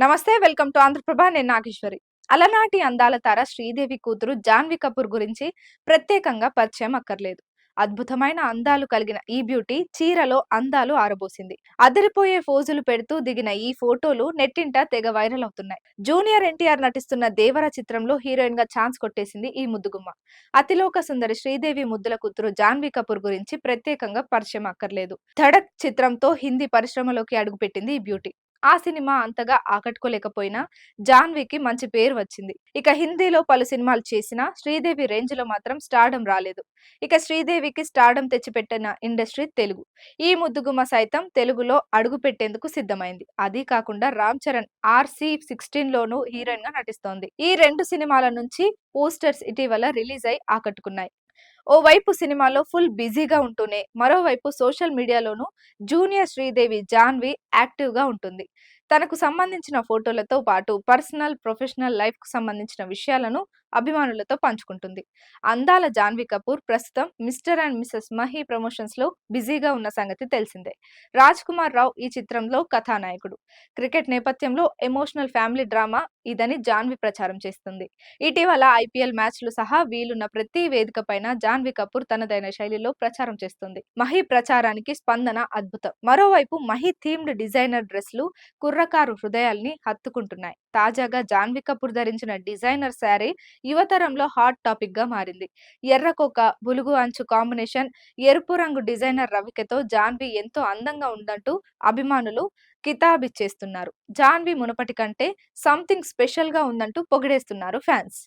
నమస్తే. Welcome to Andhra Prabha. నేను నాగేశ్వరి. అలనాటి అందాల తార శ్రీదేవి కూతురు జాన్వీ కపూర్ గురించి ప్రత్యేకంగా పరిచయం అక్కర్లేదు. అద్భుతమైన అందాలు కలిగిన ఈ బ్యూటీ చీరలో అందాలు ఆరబోసింది. అదిరిపోయే ఫోజులు పెడుతూ దిగిన ఈ ఫోటోలు నెట్టింట తెగ వైరల్ అవుతున్నాయి. జూనియర్ ఎన్టీఆర్ నటిస్తున్న దేవర చిత్రంలో హీరోయిన్ గా ఛాన్స్ కొట్టేసింది ఈ ముద్దుగుమ్మ. అతిలోక సుందరి శ్రీదేవి ముద్దుల కూతురు జాన్వీ కపూర్ గురించి ప్రత్యేకంగా పరిచయం అక్కర్లేదు. ధడక్ చిత్రంతో హిందీ పరిశ్రమలోకి అడుగుపెట్టింది ఈ బ్యూటీ. ఆ సినిమా అంతగా ఆకట్టుకోలేకపోయినా జాన్వీకి మంచి పేరు వచ్చింది. ఇక హిందీలో పలు సినిమాలు చేసినా శ్రీదేవి రేంజ్ లో మాత్రం స్టార్డమ్ రాలేదు. ఇక శ్రీదేవికి స్టార్డమ్ తెచ్చిపెట్టిన ఇండస్ట్రీ తెలుగు. ఈ ముద్దుగుమ్మ సైతం తెలుగులో అడుగు పెట్టేందుకు సిద్ధమైంది. అదీ కాకుండా రామ్ చరణ్ RC16 లోనూ హీరోయిన్ గా నటిస్తోంది. ఈ రెండు సినిమాల నుంచి పోస్టర్స్ ఇటీవల రిలీజ్ అయి ఆకట్టుకున్నాయి. ఓవైపు సినిమాలో ఫుల్ బిజీగా ఉంటూనే మరోవైపు సోషల్ మీడియాలోనూ జూనియర్ శ్రీదేవి జాన్వి యాక్టివ్ గా ఉంటుంది. తనకు సంబంధించిన ఫోటోలతో పాటు పర్సనల్, ప్రొఫెషనల్ లైఫ్ కు సంబంధించిన విషయాలను అభిమానులతో పంచుకుంటుంది. అందాల జాన్వీ కపూర్ ప్రస్తుతం mister and Mrs Mahi promotions లో బిజీగా ఉన్న సంగతి తెలిసిందే. రాజ్ కుమార్ రావు ఈ చిత్రంలో కథానాయకుడు. క్రికెట్ నేపథ్యంలో ఎమోషనల్ ఫ్యామిలీ డ్రామా ఇదని జాన్వి ప్రచారం చేస్తుంది. ఇటీవల IPL మ్యాచ్లు సహా వీలున్న ప్రతి వేదిక పైన జాన్వీ కపూర్ తనదైన శైలిలో ప్రచారం చేస్తుంది. మహి ప్రచారానికి స్పందన అద్భుతం. మరోవైపు మహి థీమ్డ్ డిజైనర్ డ్రెస్లు కుర్రకారు హృదయాల్ని హత్తుకుంటున్నాయి. తాజాగా జాన్వీ కపూర్ ధరించిన డిజైనర్ శారీ యువతరంలో హాట్ టాపిక్ గా మారింది. ఎర్రకోక, బులుగు అంచు కాంబినేషన్, ఎరుపు రంగు డిజైనర్ రవికతో జాన్వీ ఎంతో అందంగా ఉందంటూ అభిమానులు కితాబిచ్చేస్తున్నారు. జాన్వీ మునుపటి కంటే సంథింగ్ స్పెషల్ గా ఉందంటూ పొగిడేస్తున్నారు ఫ్యాన్స్.